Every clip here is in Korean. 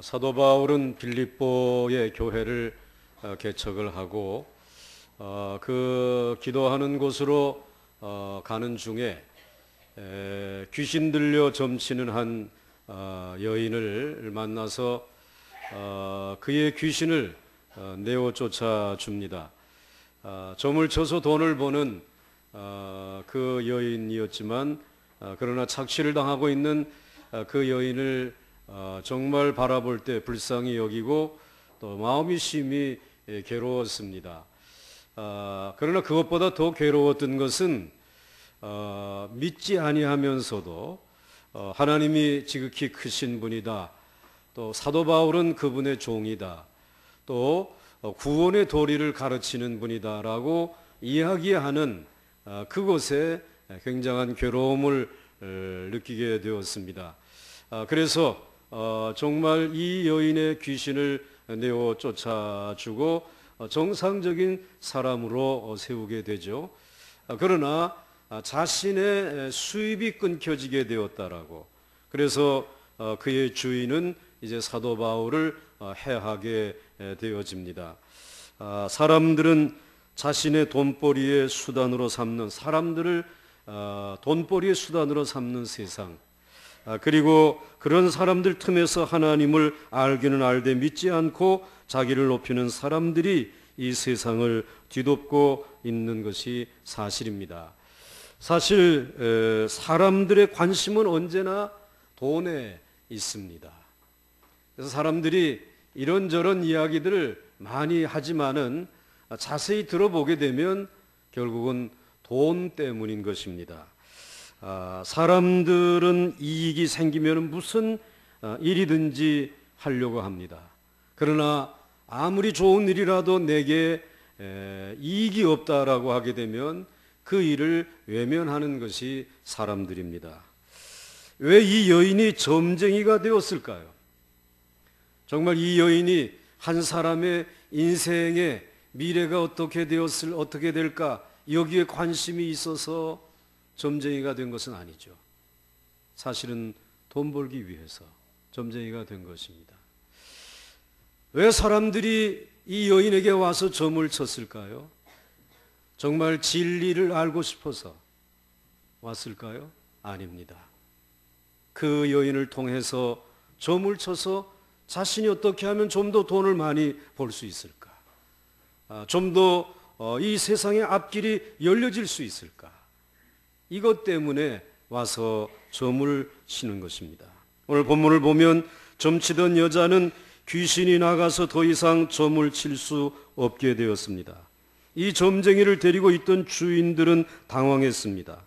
사도 바울은 빌립보의 교회를 개척을 하고 그 기도하는 곳으로 가는 중에 귀신 들려 점치는 한 여인을 만나서 그의 귀신을 내어 쫓아 줍니다. 점을 쳐서 돈을 버는 그 여인이었지만 그러나 착취를 당하고 있는 그 여인을 정말 바라볼 때 불쌍히 여기고 또 마음이 심히 괴로웠습니다. 그러나 그것보다 더 괴로웠던 것은 믿지 아니하면서도 하나님이 지극히 크신 분이다. 또 사도 바울은 그분의 종이다. 또 구원의 도리를 가르치는 분이다라고 이야기하는 그곳에 굉장한 괴로움을 느끼게 되었습니다. 그래서 정말 이 여인의 귀신을 내어 쫓아주고 정상적인 사람으로 세우게 되죠. 그러나 자신의 수입이 끊겨지게 되었다라고. 그래서 그의 주인은 이제 사도 바울을 해하게 되어집니다. 사람들은 자신의 돈벌이의 수단으로 삼는, 사람들을 돈벌이의 수단으로 삼는 세상, 그리고 그런 사람들 틈에서 하나님을 알기는 알되 믿지 않고 자기를 높이는 사람들이 이 세상을 뒤덮고 있는 것이 사실입니다. 사실 사람들의 관심은 언제나 돈에 있습니다. 그래서 사람들이 이런저런 이야기들을 많이 하지만은 자세히 들어보게 되면 결국은 돈 때문인 것입니다. 사람들은 이익이 생기면 무슨 일이든지 하려고 합니다. 그러나 아무리 좋은 일이라도 내게 이익이 없다라고 하게 되면 그 일을 외면하는 것이 사람들입니다. 왜 이 여인이 점쟁이가 되었을까요? 정말 이 여인이 한 사람의 인생의 미래가 어떻게 될까 여기에 관심이 있어서 점쟁이가 된 것은 아니죠. 사실은 돈 벌기 위해서 점쟁이가 된 것입니다. 왜 사람들이 이 여인에게 와서 점을 쳤을까요? 정말 진리를 알고 싶어서 왔을까요? 아닙니다. 그 여인을 통해서 점을 쳐서 자신이 어떻게 하면 좀 더 돈을 많이 벌 수 있을까? 좀 더 이 세상의 앞길이 열려질 수 있을까? 이것 때문에 와서 점을 치는 것입니다. 오늘 본문을 보면 점치던 여자는 귀신이 나가서 더 이상 점을 칠 수 없게 되었습니다. 이 점쟁이를 데리고 있던 주인들은 당황했습니다.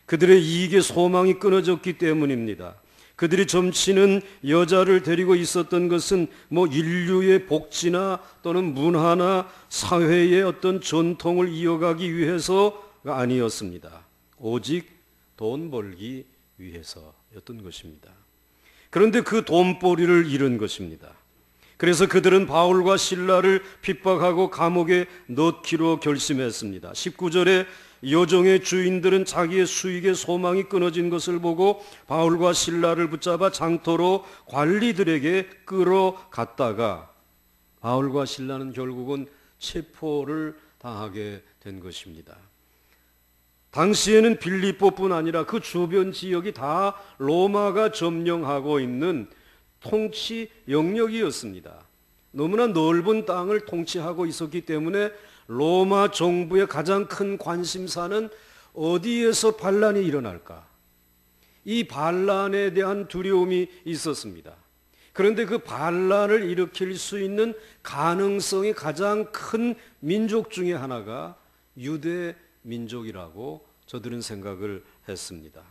그들의 이익의 소망이 끊어졌기 때문입니다. 그들이 점치는 여자를 데리고 있었던 것은 인류의 복지나 또는 문화나 사회의 어떤 전통을 이어가기 위해서가 아니었습니다. 오직 돈 벌기 위해서였던 것입니다. 그런데 그 돈벌이를 잃은 것입니다. 그래서 그들은 바울과 실라를 핍박하고 감옥에 넣기로 결심했습니다. 19절에 여종의 주인들은 자기의 수익의 소망이 끊어진 것을 보고 바울과 실라를 붙잡아 장터로 관리들에게 끌어갔다가 바울과 실라는 결국은 체포를 당하게 된 것입니다. 당시에는 빌립보뿐 아니라 그 주변 지역이 다 로마가 점령하고 있는 통치 영역이었습니다. 너무나 넓은 땅을 통치하고 있었기 때문에 로마 정부의 가장 큰 관심사는 어디에서 반란이 일어날까? 이 반란에 대한 두려움이 있었습니다. 그런데 그 반란을 일으킬 수 있는 가능성이 가장 큰 민족 중에 하나가 유대 민족이라고 저들은 생각을 했습니다.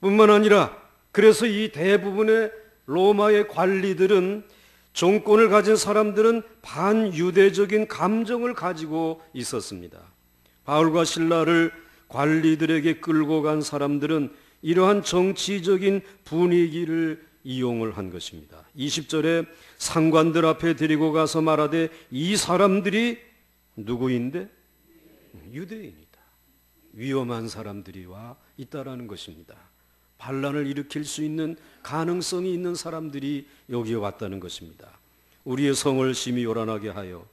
뿐만 아니라 그래서 이 대부분의 로마의 관리들은 정권을 가진 사람들은 반유대적인 감정을 가지고 있었습니다. 바울과 실라를 관리들에게 끌고 간 사람들은 이러한 정치적인 분위기를 이용을 한 것입니다. 20절에 상관들 앞에 데리고 가서 말하되 이 사람들이 누구인데? 유대인이다. 위험한 사람들이 와 있다라는 것입니다. 반란을 일으킬 수 있는 가능성이 있는 사람들이 여기에 왔다는 것입니다. 우리의 성을 심히 요란하게 하여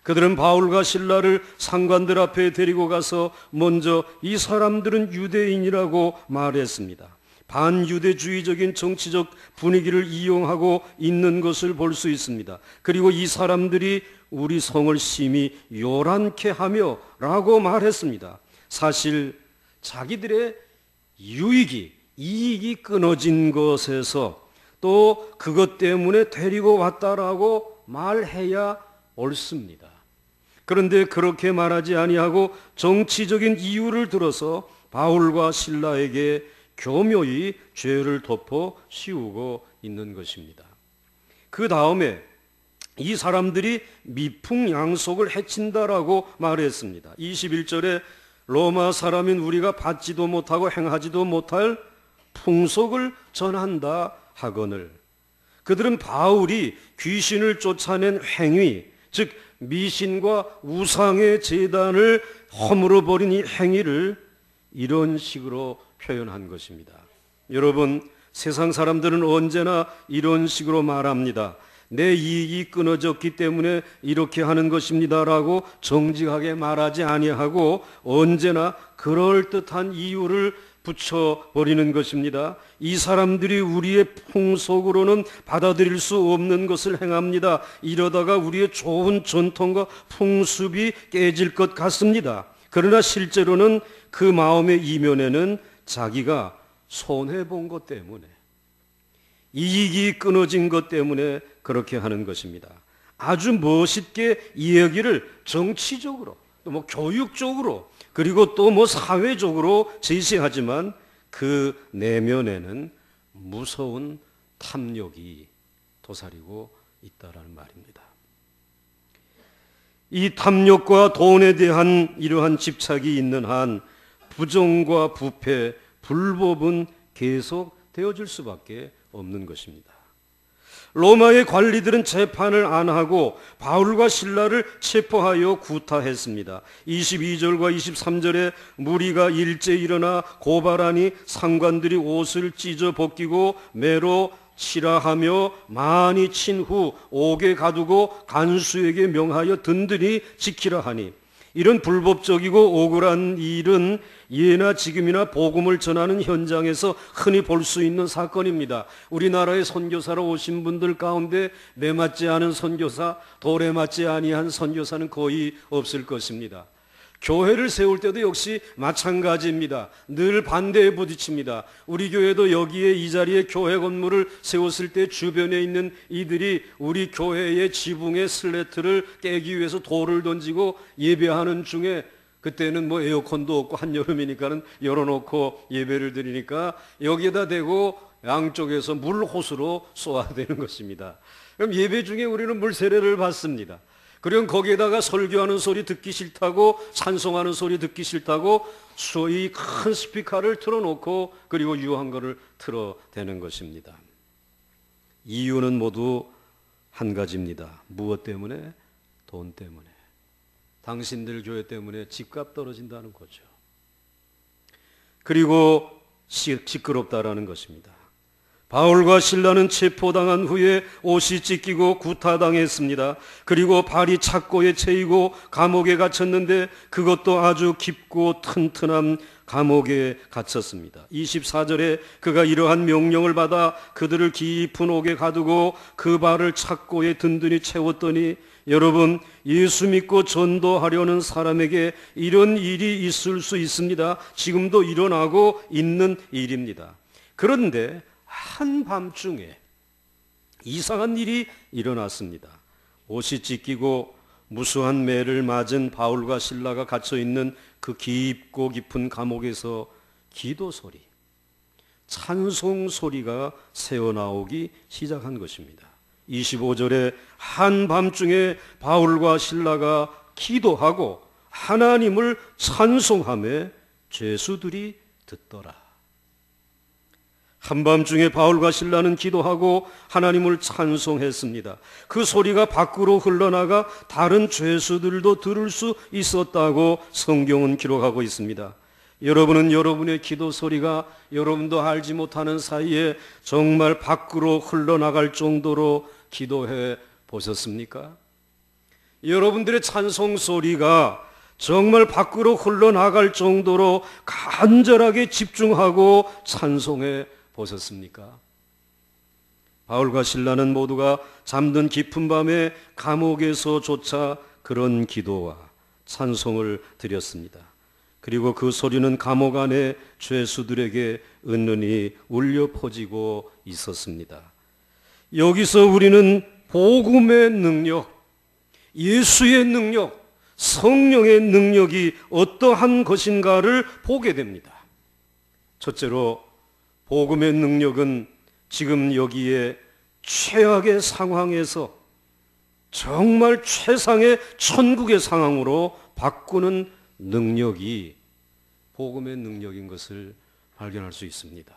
그들은 바울과 신라를 상관들 앞에 데리고 가서 먼저 이 사람들은 유대인이라고 말했습니다. 반유대주의적인 정치적 분위기를 이용하고 있는 것을 볼 수 있습니다. 그리고 이 사람들이 우리 성을 심히 요란케 하며 라고 말했습니다. 사실 자기들의 이익이 끊어진 것에서 또 그것 때문에 데리고 왔다라고 말해야 옳습니다. 그런데 그렇게 말하지 아니하고 정치적인 이유를 들어서 바울과 신라에게 교묘히 죄를 덮어 씌우고 있는 것입니다. 그 다음에 이 사람들이 미풍양속을 해친다라고 말했습니다. 21절에 로마 사람인 우리가 받지도 못하고 행하지도 못할 풍속을 전한다 하거늘, 그들은 바울이 귀신을 쫓아낸 행위, 즉 미신과 우상의 제단을 허물어 버린 이 행위를 이런 식으로 표현한 것입니다. 여러분, 세상 사람들은 언제나 이런 식으로 말합니다. 내 이익이 끊어졌기 때문에 이렇게 하는 것입니다라고 정직하게 말하지 아니하고 언제나 그럴듯한 이유를 붙여버리는 것입니다. 이 사람들이 우리의 풍속으로는 받아들일 수 없는 것을 행합니다. 이러다가 우리의 좋은 전통과 풍습이 깨질 것 같습니다. 그러나 실제로는 그 마음의 이면에는 자기가 손해본 것 때문에, 이익이 끊어진 것 때문에 그렇게 하는 것입니다. 아주 멋있게 이야기를 정치적으로, 또 교육적으로, 그리고 또 사회적으로 제시하지만 그 내면에는 무서운 탐욕이 도사리고 있다라는 말입니다. 이 탐욕과 돈에 대한 이러한 집착이 있는 한 부정과 부패, 불법은 계속 되어질 수밖에 없는 것입니다. 로마의 관리들은 재판을 안 하고 바울과 신라를 체포하여 구타했습니다. 22절과 23절에 무리가 일제 일어나 고발하니 상관들이 옷을 찢어 벗기고 매로 치라하며 많이 친 후 옥에 가두고 간수에게 명하여 든든히 지키라 하니, 이런 불법적이고 억울한 일은 예나 지금이나 복음을 전하는 현장에서 흔히 볼 수 있는 사건입니다. 우리나라에 선교사로 오신 분들 가운데 매 맞지 않은 선교사, 돌에 맞지 아니한 선교사는 거의 없을 것입니다. 교회를 세울 때도 역시 마찬가지입니다. 늘 반대에 부딪힙니다. 우리 교회도 여기에 이 자리에 교회 건물을 세웠을 때 주변에 있는 이들이 우리 교회의 지붕의 슬래트를 깨기 위해서 돌을 던지고 예배하는 중에, 그때는 에어컨도 없고 한여름이니까는 열어놓고 예배를 드리니까 여기에다 대고 양쪽에서 물 호수로 쏘아야 되는 것입니다. 그럼 예배 중에 우리는 물 세례를 받습니다. 그럼 거기에다가 설교하는 소리 듣기 싫다고, 찬송하는 소리 듣기 싫다고 이 큰 스피커를 틀어놓고 그리고 유한거를 틀어대는 것입니다. 이유는 모두 한 가지입니다. 무엇 때문에? 돈 때문에. 당신들 교회 때문에 집값 떨어진다는 거죠. 그리고 시끄럽다라는 것입니다. 바울과 신라는 체포당한 후에 옷이 찢기고 구타당했습니다. 그리고 발이 착고에 채이고 감옥에 갇혔는데 그것도 아주 깊고 튼튼한 감옥에 갇혔습니다. 24절에 그가 이러한 명령을 받아 그들을 깊은 옥에 가두고 그 발을 착고에 든든히 채웠더니, 여러분, 예수 믿고 전도하려는 사람에게 이런 일이 있을 수 있습니다. 지금도 일어나고 있는 일입니다. 그런데 한밤중에 이상한 일이 일어났습니다. 옷이 찢기고 무수한 매를 맞은 바울과 신라가 갇혀있는 그 깊고 깊은 감옥에서 기도 소리, 찬송 소리가 새어나오기 시작한 것입니다. 25절에 한밤중에 바울과 신라가 기도하고 하나님을 찬송하며 죄수들이 듣더라. 한밤중에 바울과 신라는 기도하고 하나님을 찬송했습니다. 그 소리가 밖으로 흘러나가 다른 죄수들도 들을 수 있었다고 성경은 기록하고 있습니다. 여러분은 여러분의 기도 소리가 여러분도 알지 못하는 사이에 정말 밖으로 흘러나갈 정도로 기도해 보셨습니까? 여러분들의 찬송 소리가 정말 밖으로 흘러나갈 정도로 간절하게 집중하고 찬송해 보셨습니까? 바울과 실라는 모두가 잠든 깊은 밤에 감옥에서조차 그런 기도와 찬송을 드렸습니다. 그리고 그 소리는 감옥 안에 죄수들에게 은은히 울려 퍼지고 있었습니다. 여기서 우리는 복음의 능력, 예수의 능력, 성령의 능력이 어떠한 것인가를 보게 됩니다. 첫째로 복음의 능력은 지금 여기에 최악의 상황에서 정말 최상의 천국의 상황으로 바꾸는 능력이 복음의 능력인 것을 발견할 수 있습니다.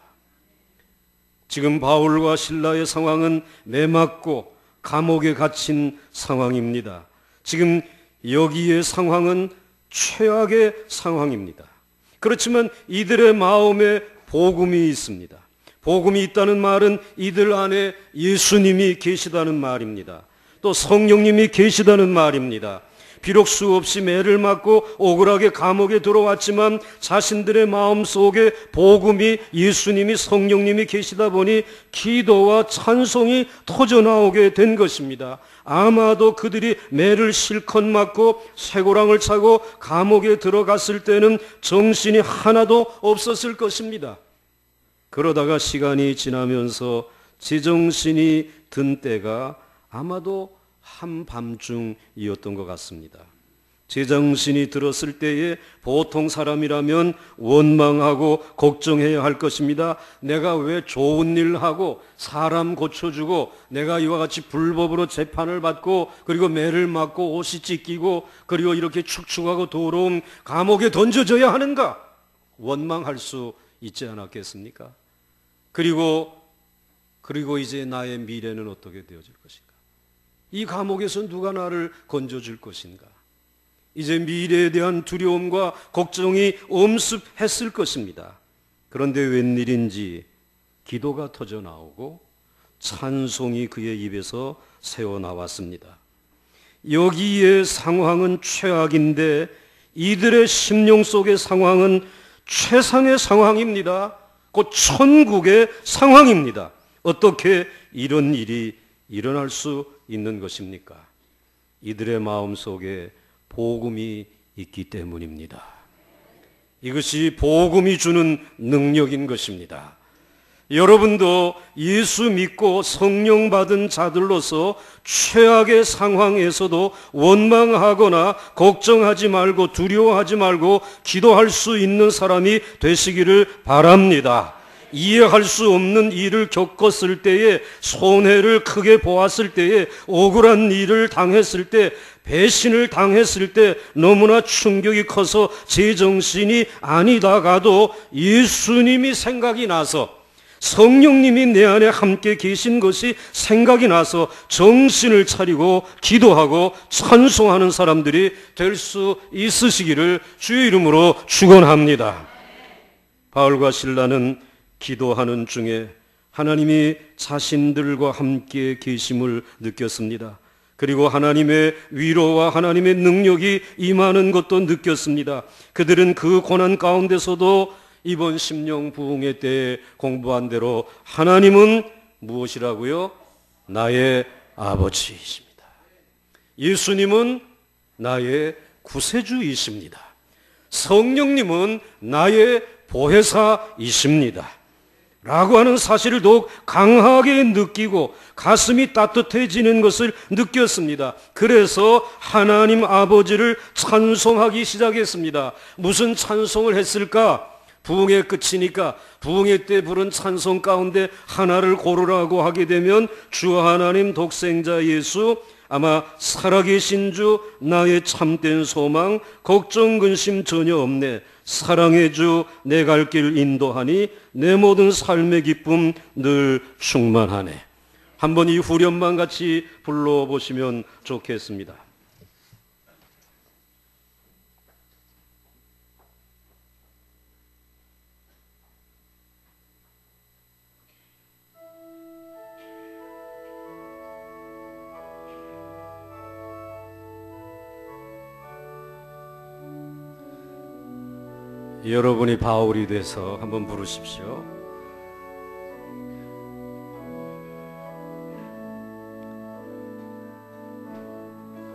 지금 바울과 실라의 상황은 매맞고 감옥에 갇힌 상황입니다. 지금 여기의 상황은 최악의 상황입니다. 그렇지만 이들의 마음에 복음이 있습니다. 복음이 있다는 말은 이들 안에 예수님이 계시다는 말입니다. 또 성령님이 계시다는 말입니다. 비록 수없이 매를 맞고 억울하게 감옥에 들어왔지만 자신들의 마음속에 복음이, 예수님이, 성령님이 계시다 보니 기도와 찬송이 터져나오게 된 것입니다. 아마도 그들이 매를 실컷 맞고 쇠고랑을 차고 감옥에 들어갔을 때는 정신이 하나도 없었을 것입니다. 그러다가 시간이 지나면서 제정신이 든 때가 아마도 한밤중이었던 것 같습니다. 제정신이 들었을 때에 보통 사람이라면 원망하고 걱정해야 할 것입니다. 내가 왜 좋은 일 하고 사람 고쳐주고 내가 이와 같이 불법으로 재판을 받고 그리고 매를 맞고 옷이 찢기고 그리고 이렇게 축축하고 더러운 감옥에 던져져야 하는가? 원망할 수 있지 않았겠습니까? 그리고 이제 나의 미래는 어떻게 되어질 것인가? 이 감옥에서 누가 나를 건져줄 것인가? 이제 미래에 대한 두려움과 걱정이 엄습했을 것입니다. 그런데 웬일인지 기도가 터져 나오고 찬송이 그의 입에서 새어나왔습니다. 여기의 상황은 최악인데 이들의 심령 속의 상황은 최상의 상황입니다. 곧 천국의 상황입니다. 어떻게 이런 일이 일어날 수 있는 것입니까? 이들의 마음속에 복음이 있기 때문입니다. 이것이 복음이 주는 능력인 것입니다. 여러분도 예수 믿고 성령 받은 자들로서 최악의 상황에서도 원망하거나 걱정하지 말고 두려워하지 말고 기도할 수 있는 사람이 되시기를 바랍니다. 이해할 수 없는 일을 겪었을 때에, 손해를 크게 보았을 때에, 억울한 일을 당했을 때, 배신을 당했을 때 너무나 충격이 커서 제정신이 아니다가도 예수님이 생각이 나서 성령님이 내 안에 함께 계신 것이 생각이 나서 정신을 차리고 기도하고 찬송하는 사람들이 될 수 있으시기를 주의 이름으로 축원합니다. 바울과 실라는 기도하는 중에 하나님이 자신들과 함께 계심을 느꼈습니다. 그리고 하나님의 위로와 하나님의 능력이 임하는 것도 느꼈습니다. 그들은 그 고난 가운데서도 이번 심령 부흥회 때 공부한 대로 하나님은 무엇이라고요? 나의 아버지이십니다. 예수님은 나의 구세주이십니다. 성령님은 나의 보혜사이십니다. 라고 하는 사실을 더욱 강하게 느끼고 가슴이 따뜻해지는 것을 느꼈습니다. 그래서 하나님 아버지를 찬송하기 시작했습니다. 무슨 찬송을 했을까? 부흥회 끝이니까 부흥회 때 부른 찬송 가운데 하나를 고르라고 하게 되면 주 하나님 독생자 예수, 아마 살아계신 주 나의 참된 소망, 걱정 근심 전혀 없네, 사랑의 주 내 갈 길 인도하니 내 모든 삶의 기쁨 늘 충만하네. 한번 이 후렴만 같이 불러보시면 좋겠습니다. 여러분이 바울이 돼서 한번 부르십시오.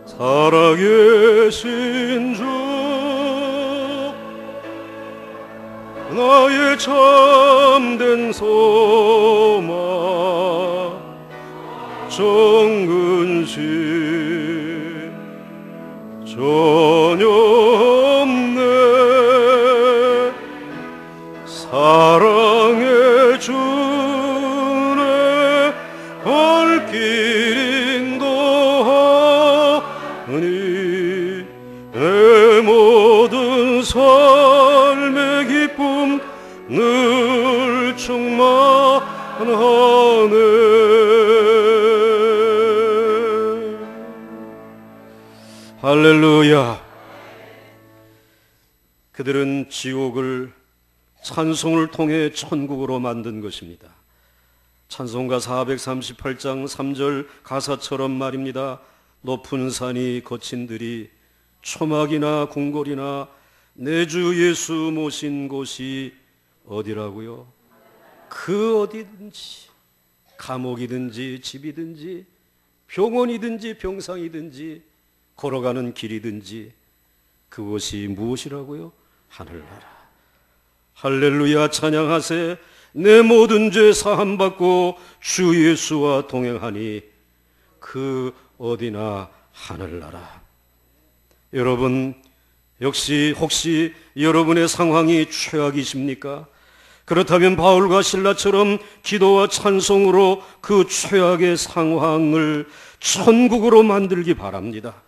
살아계신 주 나의 참된 소망 정근심 전혀 없네 사랑의 주내 발길 인도하니 내 모든 삶의 기쁨 늘 충만하네. 할렐루야. 그들은 지옥을 찬송을 통해 천국으로 만든 것입니다. 찬송가 438장 3절 가사처럼 말입니다. 높은 산이 거친 들이 초막이나 궁궐이나 내 주 예수 모신 곳이 어디라고요? 그 어디든지 감옥이든지 집이든지 병원이든지 병상이든지 걸어가는 길이든지 그곳이 무엇이라고요? 하늘나라. 할렐루야 찬양하세. 내 모든 죄 사함받고 주 예수와 동행하니 그 어디나 하늘나라. 여러분 역시 혹시 여러분의 상황이 최악이십니까? 그렇다면 바울과 신라처럼 기도와 찬송으로 그 최악의 상황을 천국으로 만들기 바랍니다.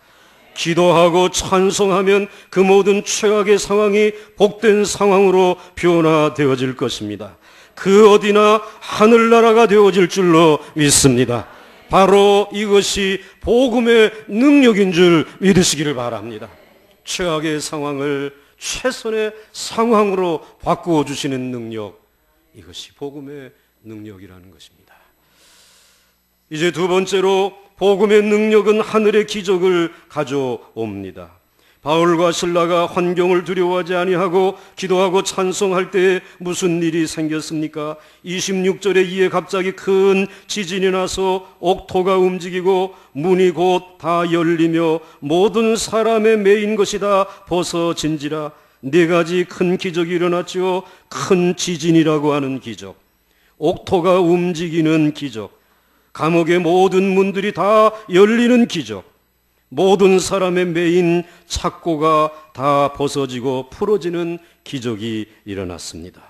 기도하고 찬송하면 그 모든 최악의 상황이 복된 상황으로 변화되어질 것입니다. 그 어디나 하늘나라가 되어질 줄로 믿습니다. 바로 이것이 복음의 능력인 줄 믿으시기를 바랍니다. 최악의 상황을 최선의 상황으로 바꾸어 주시는 능력, 이것이 복음의 능력이라는 것입니다. 이제 두 번째로 복음의 능력은 하늘의 기적을 가져옵니다. 바울과 신라가 환경을 두려워하지 아니하고 기도하고 찬송할 때에 무슨 일이 생겼습니까? 26절에 이에 갑자기 큰 지진이 나서 옥토가 움직이고 문이 곧 다 열리며 모든 사람의 매인 것이 다 벗어진지라. 네 가지 큰 기적이 일어났지요. 큰 지진이라고 하는 기적, 옥토가 움직이는 기적, 감옥의 모든 문들이 다 열리는 기적, 모든 사람의 매인 착고가 다 벗어지고 풀어지는 기적이 일어났습니다.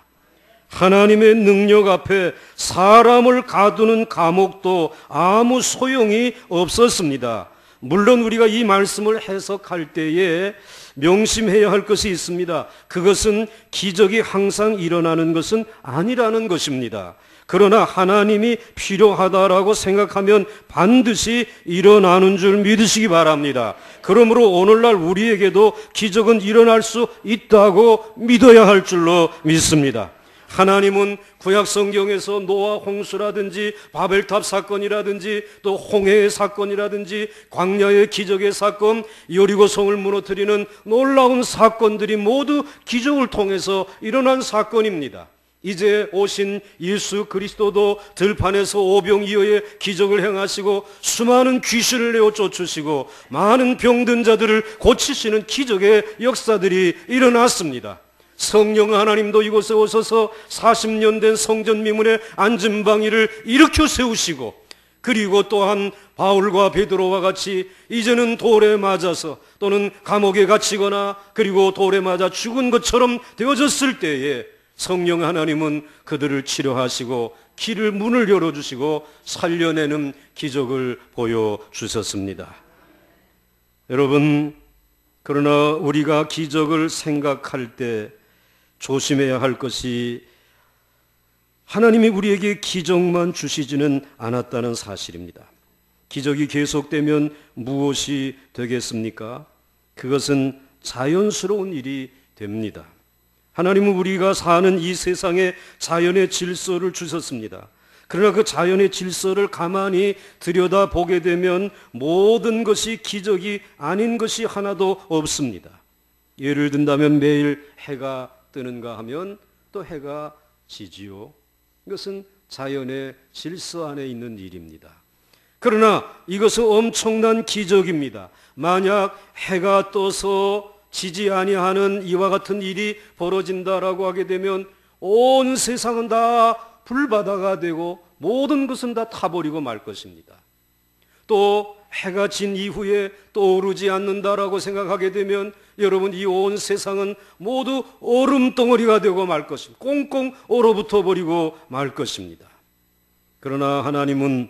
하나님의 능력 앞에 사람을 가두는 감옥도 아무 소용이 없었습니다. 물론 우리가 이 말씀을 해석할 때에 명심해야 할 것이 있습니다. 그것은 기적이 항상 일어나는 것은 아니라는 것입니다. 그러나 하나님이 필요하다라고 생각하면 반드시 일어나는 줄 믿으시기 바랍니다. 그러므로 오늘날 우리에게도 기적은 일어날 수 있다고 믿어야 할 줄로 믿습니다. 하나님은 구약 성경에서 노아 홍수라든지 바벨탑 사건이라든지 또 홍해의 사건이라든지 광야의 기적의 사건, 여리고성을 무너뜨리는 놀라운 사건들이 모두 기적을 통해서 일어난 사건입니다. 이제 오신 예수 그리스도도 들판에서 오병이어의 기적을 행하시고 수많은 귀신을 내어 쫓으시고 많은 병든 자들을 고치시는 기적의 역사들이 일어났습니다. 성령 하나님도 이곳에 오셔서 40년 된 성전 미문의 안전방위를 일으켜 세우시고, 그리고 또한 바울과 베드로와 같이 이제는 돌에 맞아서 또는 감옥에 갇히거나 그리고 돌에 맞아 죽은 것처럼 되어졌을 때에 성령 하나님은 그들을 치료하시고 길을 문을 열어주시고 살려내는 기적을 보여주셨습니다. 여러분, 그러나 우리가 기적을 생각할 때 조심해야 할 것이 하나님이 우리에게 기적만 주시지는 않았다는 사실입니다. 기적이 계속되면 무엇이 되겠습니까? 그것은 자연스러운 일이 됩니다. 하나님은 우리가 사는 이 세상에 자연의 질서를 주셨습니다. 그러나 그 자연의 질서를 가만히 들여다보게 되면 모든 것이 기적이 아닌 것이 하나도 없습니다. 예를 든다면 매일 해가 뜨는가 하면 또 해가 지지요. 이것은 자연의 질서 안에 있는 일입니다. 그러나 이것은 엄청난 기적입니다. 만약 해가 떠서 지지 아니하는 이와 같은 일이 벌어진다라고 하게 되면 온 세상은 다 불바다가 되고 모든 것은 다 타버리고 말 것입니다. 또 해가 진 이후에 떠오르지 않는다라고 생각하게 되면 여러분, 이 온 세상은 모두 얼음덩어리가 되고 말 것입니다. 꽁꽁 얼어붙어 버리고 말 것입니다. 그러나 하나님은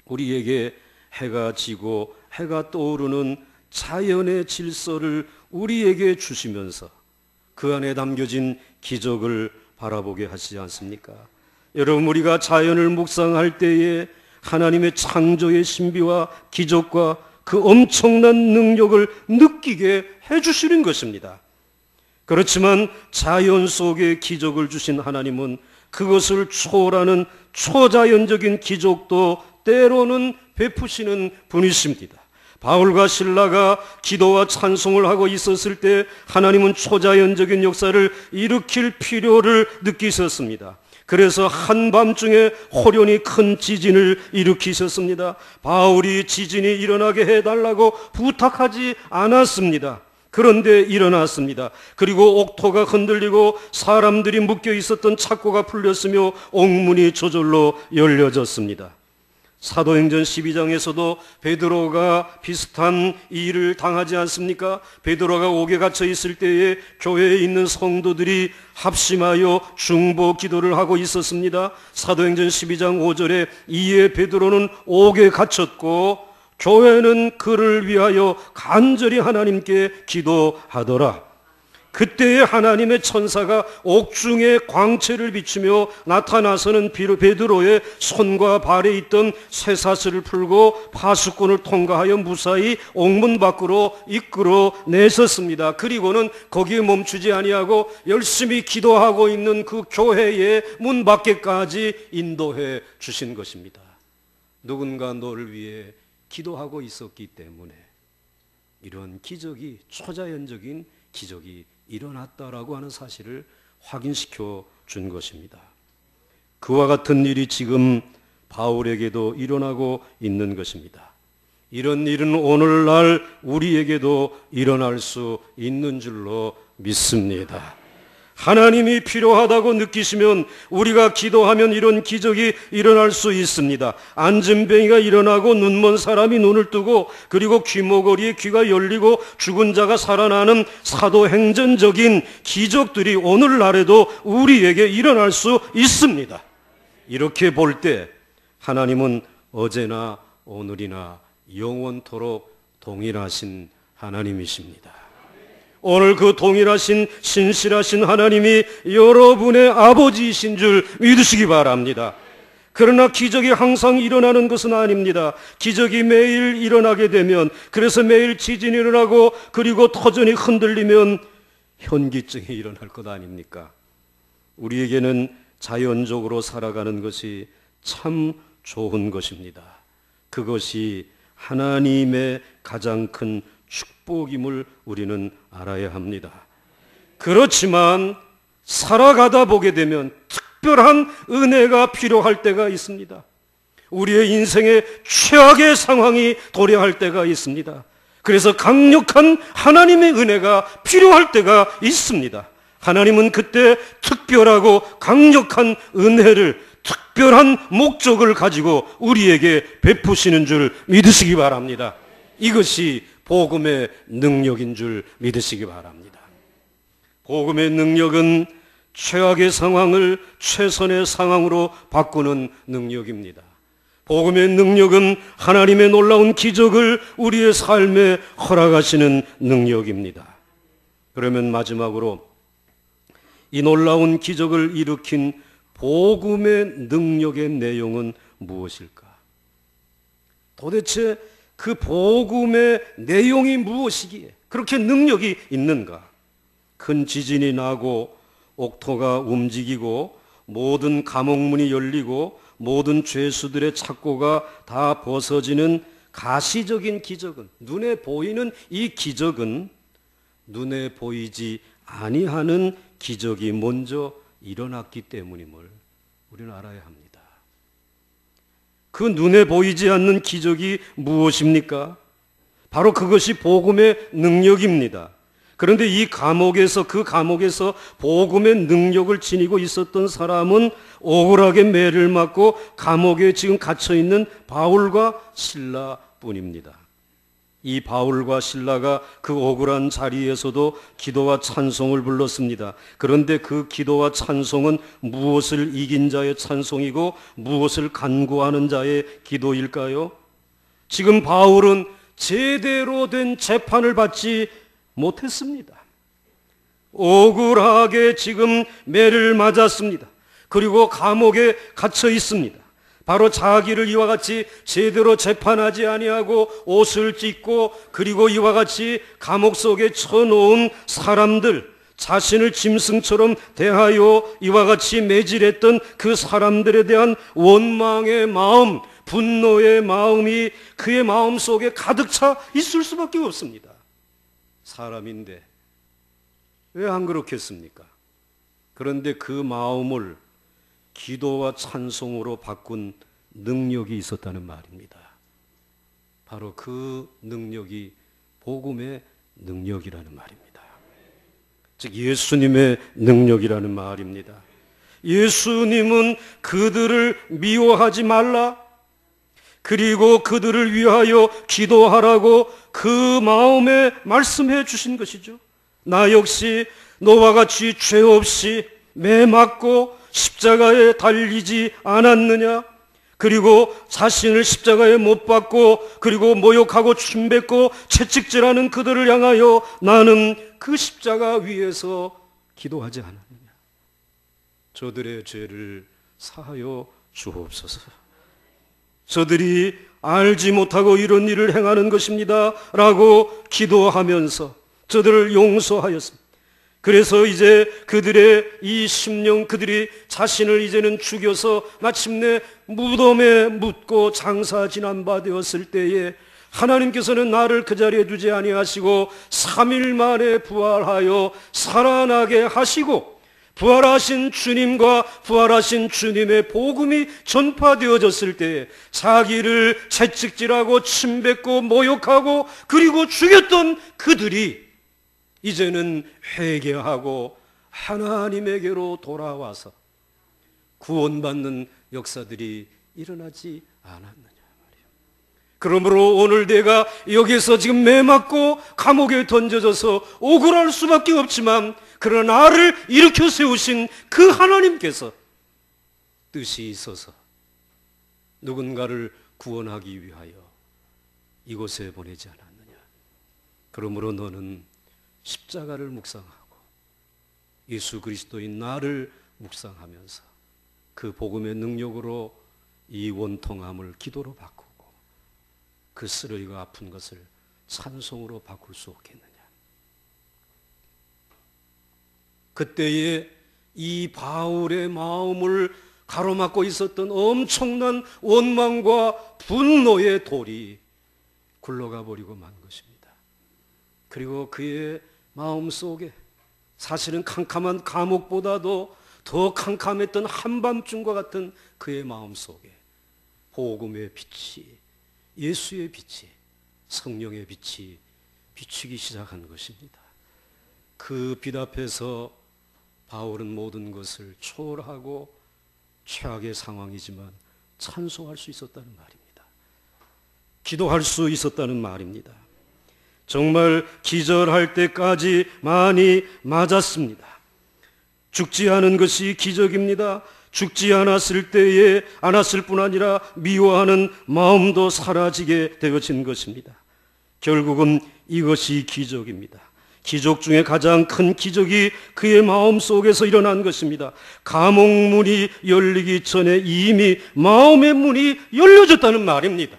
우리에게 해가 지고 해가 떠오르는 자연의 질서를 우리에게 주시면서 그 안에 담겨진 기적을 바라보게 하시지 않습니까? 여러분, 우리가 자연을 묵상할 때에 하나님의 창조의 신비와 기적과 그 엄청난 능력을 느끼게 해주시는 것입니다. 그렇지만 자연 속에 기적을 주신 하나님은 그것을 초월하는 초자연적인 기적도 때로는 베푸시는 분이십니다. 바울과 실라가 기도와 찬송을 하고 있었을 때 하나님은 초자연적인 역사를 일으킬 필요를 느끼셨습니다. 그래서 한밤중에 호련히 큰 지진을 일으키셨습니다. 바울이 지진이 일어나게 해달라고 부탁하지 않았습니다. 그런데 일어났습니다. 그리고 옥토가 흔들리고 사람들이 묶여 있었던 착고가 풀렸으며 옥문이 저절로 열려졌습니다. 사도행전 12장에서도 베드로가 비슷한 일을 당하지 않습니까? 베드로가 옥에 갇혀 있을 때에 교회에 있는 성도들이 합심하여 중보 기도를 하고 있었습니다. 사도행전 12장 5절에 이에 베드로는 옥에 갇혔고 교회는 그를 위하여 간절히 하나님께 기도하더라. 그때에 하나님의 천사가 옥중에 광채를 비추며 나타나서는 베드로의 손과 발에 있던 쇠사슬을 풀고 파수꾼을 통과하여 무사히 옥문 밖으로 이끌어 내셨습니다. 그리고는 거기에 멈추지 아니하고 열심히 기도하고 있는 그 교회의 문 밖에까지 인도해 주신 것입니다. 누군가 너를 위해 기도하고 있었기 때문에 이런 기적이, 초자연적인 기적이 일어났다라고 하는 사실을 확인시켜 준 것입니다. 그와 같은 일이 지금 바울에게도 일어나고 있는 것입니다. 이런 일은 오늘날 우리에게도 일어날 수 있는 줄로 믿습니다. 하나님이 필요하다고 느끼시면 우리가 기도하면 이런 기적이 일어날 수 있습니다. 안진뱅이가 일어나고 눈먼 사람이 눈을 뜨고 그리고 귀머거리에 귀가 열리고 죽은 자가 살아나는 사도행전적인 기적들이 오늘날에도 우리에게 일어날 수 있습니다. 이렇게 볼 때 하나님은 어제나 오늘이나 영원토록 동일하신 하나님이십니다. 오늘 그 동일하신 신실하신 하나님이 여러분의 아버지이신 줄 믿으시기 바랍니다. 그러나 기적이 항상 일어나는 것은 아닙니다. 기적이 매일 일어나게 되면, 그래서 매일 지진이 일어나고 그리고 터전이 흔들리면 현기증이 일어날 것 아닙니까? 우리에게는 자연적으로 살아가는 것이 참 좋은 것입니다. 그것이 하나님의 가장 큰 축복임을 우리는 알아야 합니다. 그렇지만 살아가다 보게 되면 특별한 은혜가 필요할 때가 있습니다. 우리의 인생의 최악의 상황이 도래할 때가 있습니다. 그래서 강력한 하나님의 은혜가 필요할 때가 있습니다. 하나님은 그때 특별하고 강력한 은혜를, 특별한 목적을 가지고 우리에게 베푸시는 줄 믿으시기 바랍니다. 이것이 복음의 능력인 줄 믿으시기 바랍니다. 복음의 능력은 최악의 상황을 최선의 상황으로 바꾸는 능력입니다. 복음의 능력은 하나님의 놀라운 기적을 우리의 삶에 허락하시는 능력입니다. 그러면 마지막으로 이 놀라운 기적을 일으킨 복음의 능력의 내용은 무엇일까? 도대체 그 복음의 내용이 무엇이기에 그렇게 능력이 있는가? 큰 지진이 나고 옥토가 움직이고 모든 감옥문이 열리고 모든 죄수들의 착고가 다 벗어지는 가시적인 기적은, 눈에 보이는 이 기적은 눈에 보이지 아니하는 기적이 먼저 일어났기 때문임을 우리는 알아야 합니다. 그 눈에 보이지 않는 기적이 무엇입니까? 바로 그것이 복음의 능력입니다. 그런데 그 감옥에서 복음의 능력을 지니고 있었던 사람은 억울하게 매를 맞고 감옥에 지금 갇혀있는 바울과 실라뿐입니다. 이 바울과 실라가 그 억울한 자리에서도 기도와 찬송을 불렀습니다. 그런데 그 기도와 찬송은 무엇을 이긴 자의 찬송이고 무엇을 간구하는 자의 기도일까요? 지금 바울은 제대로 된 재판을 받지 못했습니다. 억울하게 지금 매를 맞았습니다. 그리고 감옥에 갇혀 있습니다. 바로 자기를 이와 같이 제대로 재판하지 아니하고 옷을 찢고 그리고 이와 같이 감옥 속에 쳐놓은 사람들, 자신을 짐승처럼 대하여 이와 같이 매질했던 그 사람들에 대한 원망의 마음, 분노의 마음이 그의 마음 속에 가득 차 있을 수밖에 없습니다. 사람인데 왜 안 그렇겠습니까? 그런데 그 마음을 기도와 찬송으로 바꾼 능력이 있었다는 말입니다. 바로 그 능력이 복음의 능력이라는 말입니다. 즉 예수님의 능력이라는 말입니다. 예수님은 그들을 미워하지 말라, 그리고 그들을 위하여 기도하라고 그 마음에 말씀해 주신 것이죠. 나 역시 너와 같이 죄 없이 매 맞고 십자가에 달리지 않았느냐? 그리고 자신을 십자가에 못 박고 그리고 모욕하고 침뱉고 채찍질하는 그들을 향하여 나는 그 십자가 위에서 기도하지 않았느냐? 저들의 죄를 사하여 주옵소서. 저들이 알지 못하고 이런 일을 행하는 것입니다 라고 기도하면서 저들을 용서하였습니다. 그래서 이제 그들의 이 심령, 그들이 자신을 이제는 죽여서 마침내 무덤에 묻고 장사 지난 바 되었을 때에 하나님께서는 나를 그 자리에 두지 아니하시고 3일 만에 부활하여 살아나게 하시고 부활하신 주님과 부활하신 주님의 복음이 전파되어졌을 때에 자기를 채찍질하고 침뱉고 모욕하고 그리고 죽였던 그들이 이제는 회개하고 하나님에게로 돌아와서 구원받는 역사들이 일어나지 않았느냐 말이에요. 그러므로 오늘 내가 여기서 지금 매맞고 감옥에 던져져서 억울할 수밖에 없지만 그러나 나를 일으켜 세우신 그 하나님께서 뜻이 있어서 누군가를 구원하기 위하여 이곳에 보내지 않았느냐. 그러므로 너는 십자가를 묵상하고 예수 그리스도인 나를 묵상하면서 그 복음의 능력으로 이 원통함을 기도로 바꾸고 그 쓰러리고 아픈 것을 찬송으로 바꿀 수 없겠느냐. 그때에 이 바울의 마음을 가로막고 있었던 엄청난 원망과 분노의 돌이 굴러가 버리고 만 것입니다. 그리고 그의 마음 속에 사실은 캄캄한 감옥보다도 더 캄캄했던 한밤중과 같은 그의 마음 속에 복음의 빛이, 예수의 빛이, 성령의 빛이 비추기 시작한 것입니다. 그 빛 앞에서 바울은 모든 것을 초월하고 최악의 상황이지만 찬송할 수 있었다는 말입니다. 기도할 수 있었다는 말입니다. 정말 기절할 때까지 많이 맞았습니다. 죽지 않은 것이 기적입니다. 죽지 않았을 뿐 아니라 미워하는 마음도 사라지게 되어진 것입니다. 결국은 이것이 기적입니다. 기적 중에 가장 큰 기적이 그의 마음 속에서 일어난 것입니다. 감옥 문이 열리기 전에 이미 마음의 문이 열려졌다는 말입니다.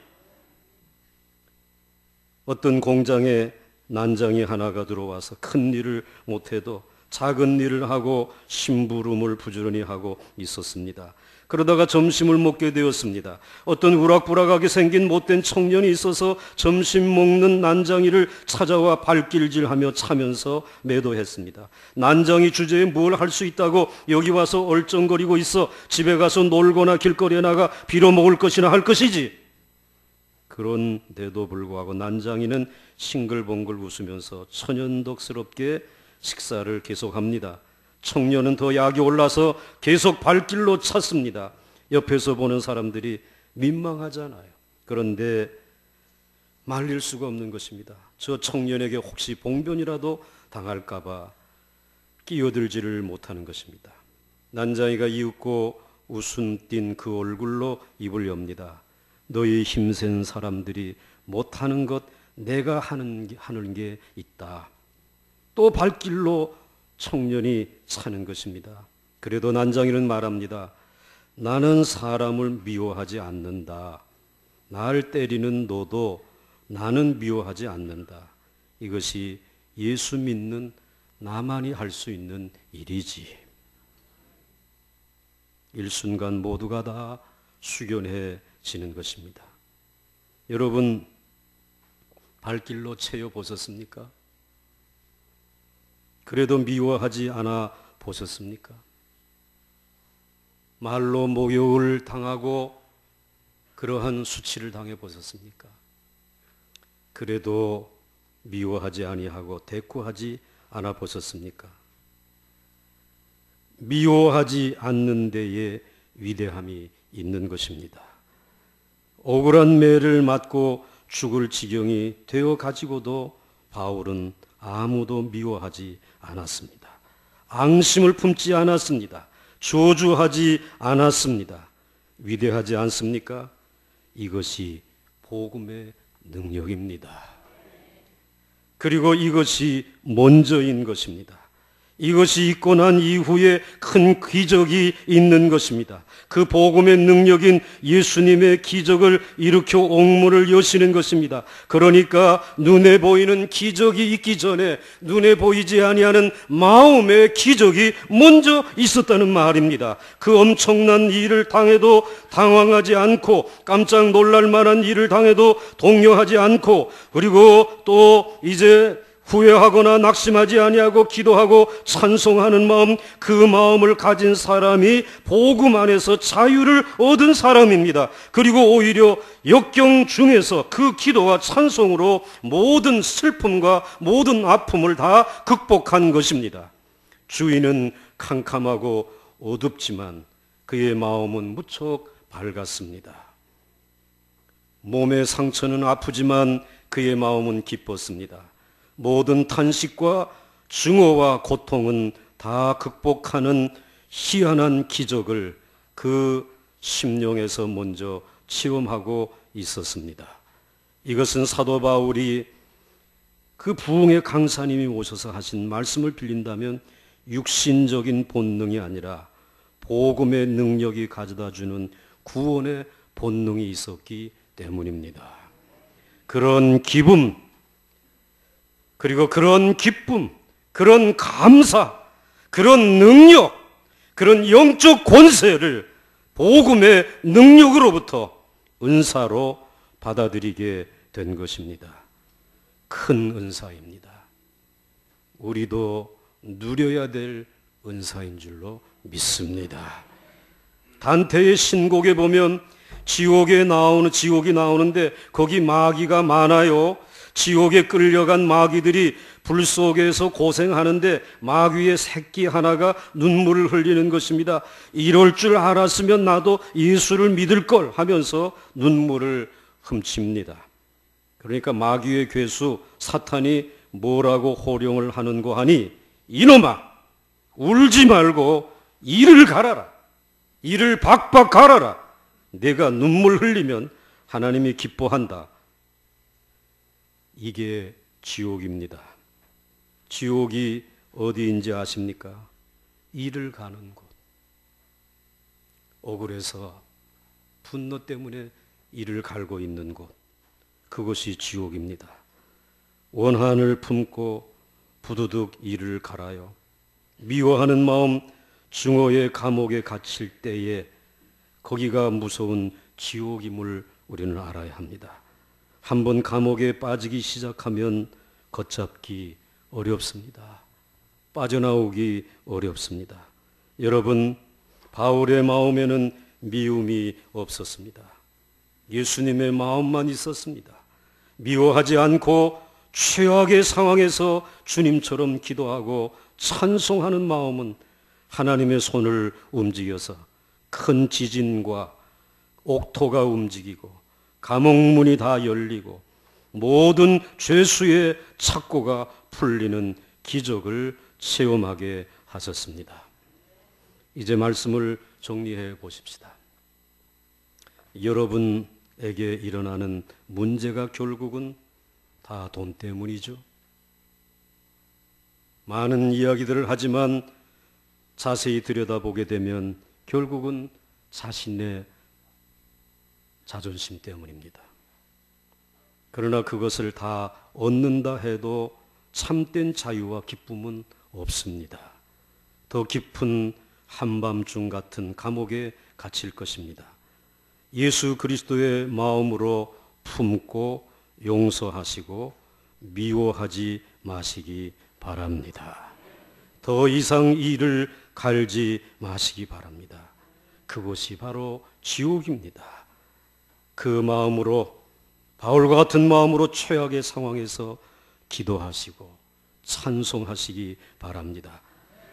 어떤 공장에 난장이 하나가 들어와서 큰 일을 못해도 작은 일을 하고 심부름을 부지런히 하고 있었습니다. 그러다가 점심을 먹게 되었습니다. 어떤 우락부락하게 생긴 못된 청년이 있어서 점심 먹는 난장이를 찾아와 발길질하며 차면서 매도했습니다. 난장이 주제에 뭘 할 수 있다고 여기 와서 얼쩡거리고 있어. 집에 가서 놀거나 길거리에 나가 빌어먹을 것이나 할 것이지. 그런데도 불구하고 난장이는 싱글벙글 웃으면서 천연덕스럽게 식사를 계속합니다. 청년은 더 약이 올라서 계속 발길로 찼습니다. 옆에서 보는 사람들이 민망하잖아요. 그런데 말릴 수가 없는 것입니다. 저 청년에게 혹시 봉변이라도 당할까 봐 끼어들지를 못하는 것입니다. 난장이가 이윽고 웃음 띤 그 얼굴로 입을 엽니다. 너희 힘센 사람들이 못하는 것 내가 하는 게 있다. 또 발길로 청년이 차는 것입니다. 그래도 난장이는 말합니다. 나는 사람을 미워하지 않는다. 날 때리는 너도 나는 미워하지 않는다. 이것이 예수 믿는 나만이 할 수 있는 일이지. 일순간 모두가 다 숙연해지는 것입니다. 여러분, 발길로 채워 보셨습니까? 그래도 미워하지 않아 보셨습니까? 말로 모욕을 당하고 그러한 수치를 당해 보셨습니까? 그래도 미워하지 아니하고 대꾸하지 않아 보셨습니까? 미워하지 않는 데에 위대함이 있는 것입니다. 억울한 매를 맞고 죽을 지경이 되어 가지고도 바울은 아무도 미워하지 않았습니다. 앙심을 품지 않았습니다. 저주하지 않았습니다. 위대하지 않습니까? 이것이 복음의 능력입니다. 그리고 이것이 먼저인 것입니다. 이것이 있고 난 이후에 큰 기적이 있는 것입니다. 그 복음의 능력인 예수님의 기적을 일으켜 옥문을 여시는 것입니다. 그러니까 눈에 보이는 기적이 있기 전에 눈에 보이지 아니하는 마음의 기적이 먼저 있었다는 말입니다. 그 엄청난 일을 당해도 당황하지 않고 깜짝 놀랄 만한 일을 당해도 동요하지 않고 그리고 또 이제 후회하거나 낙심하지 아니하고 기도하고 찬송하는 마음, 그 마음을 가진 사람이 복음 안에서 자유를 얻은 사람입니다. 그리고 오히려 역경 중에서 그 기도와 찬송으로 모든 슬픔과 모든 아픔을 다 극복한 것입니다. 주인은 캄캄하고 어둡지만 그의 마음은 무척 밝았습니다. 몸의 상처는 아프지만 그의 마음은 기뻤습니다. 모든 탄식과 증오와 고통은 다 극복하는 희한한 기적을 그 심령에서 먼저 체험하고 있었습니다. 이것은 사도 바울이 그 부흥의 강사님이 오셔서 하신 말씀을 빌린다면 육신적인 본능이 아니라 복음의 능력이 가져다주는 구원의 본능이 있었기 때문입니다. 그런 기쁨, 그리고 그런 기쁨, 그런 감사, 그런 능력, 그런 영적 권세를 복음의 능력으로부터 은사로 받아들이게 된 것입니다. 큰 은사입니다. 우리도 누려야 될 은사인 줄로 믿습니다. 단테의 신곡에 보면 지옥이 나오는데 거기 마귀가 많아요. 지옥에 끌려간 마귀들이 불 속에서 고생하는데 마귀의 새끼 하나가 눈물을 흘리는 것입니다. 이럴 줄 알았으면 나도 예수를 믿을 걸 하면서 눈물을 훔칩니다. 그러니까 마귀의 괴수 사탄이 뭐라고 호령을 하는고 하니, 이놈아 울지 말고 이를 갈아라. 이를 박박 갈아라. 내가 눈물 흘리면 하나님이 기뻐한다. 이게 지옥입니다. 지옥이 어디인지 아십니까? 이를 가는 곳. 억울해서 분노 때문에 이를 갈고 있는 곳. 그것이 지옥입니다. 원한을 품고 부두둑 이를 갈아요. 미워하는 마음, 증오의 감옥에 갇힐 때에 거기가 무서운 지옥임을 우리는 알아야 합니다. 한번 감옥에 빠지기 시작하면 걷잡기 어렵습니다. 빠져나오기 어렵습니다. 여러분, 바울의 마음에는 미움이 없었습니다. 예수님의 마음만 있었습니다. 미워하지 않고 최악의 상황에서 주님처럼 기도하고 찬송하는 마음은 하나님의 손을 움직여서 큰 지진과 옥토가 움직이고 감옥문이 다 열리고 모든 죄수의 착고가 풀리는 기적을 체험하게 하셨습니다. 이제 말씀을 정리해 보십시다. 여러분에게 일어나는 문제가 결국은 다 돈 때문이죠. 많은 이야기들을 하지만 자세히 들여다보게 되면 결국은 자신의 자존심 때문입니다. 그러나 그것을 다 얻는다 해도 참된 자유와 기쁨은 없습니다. 더 깊은 한밤중 같은 감옥에 갇힐 것입니다. 예수 그리스도의 마음으로 품고 용서하시고 미워하지 마시기 바랍니다. 더 이상 이를 갈지 마시기 바랍니다. 그것이 바로 지옥입니다. 그 마음으로, 바울과 같은 마음으로 최악의 상황에서 기도하시고 찬송하시기 바랍니다.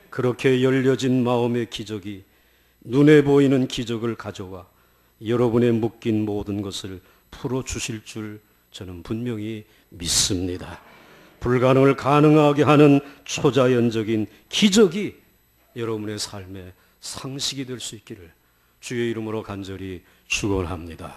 그렇게 열려진 마음의 기적이 눈에 보이는 기적을 가져와 여러분의 묶인 모든 것을 풀어주실 줄 저는 분명히 믿습니다. 불가능을 가능하게 하는 초자연적인 기적이 여러분의 삶의 상식이 될 수 있기를 주의 이름으로 간절히 축원합니다.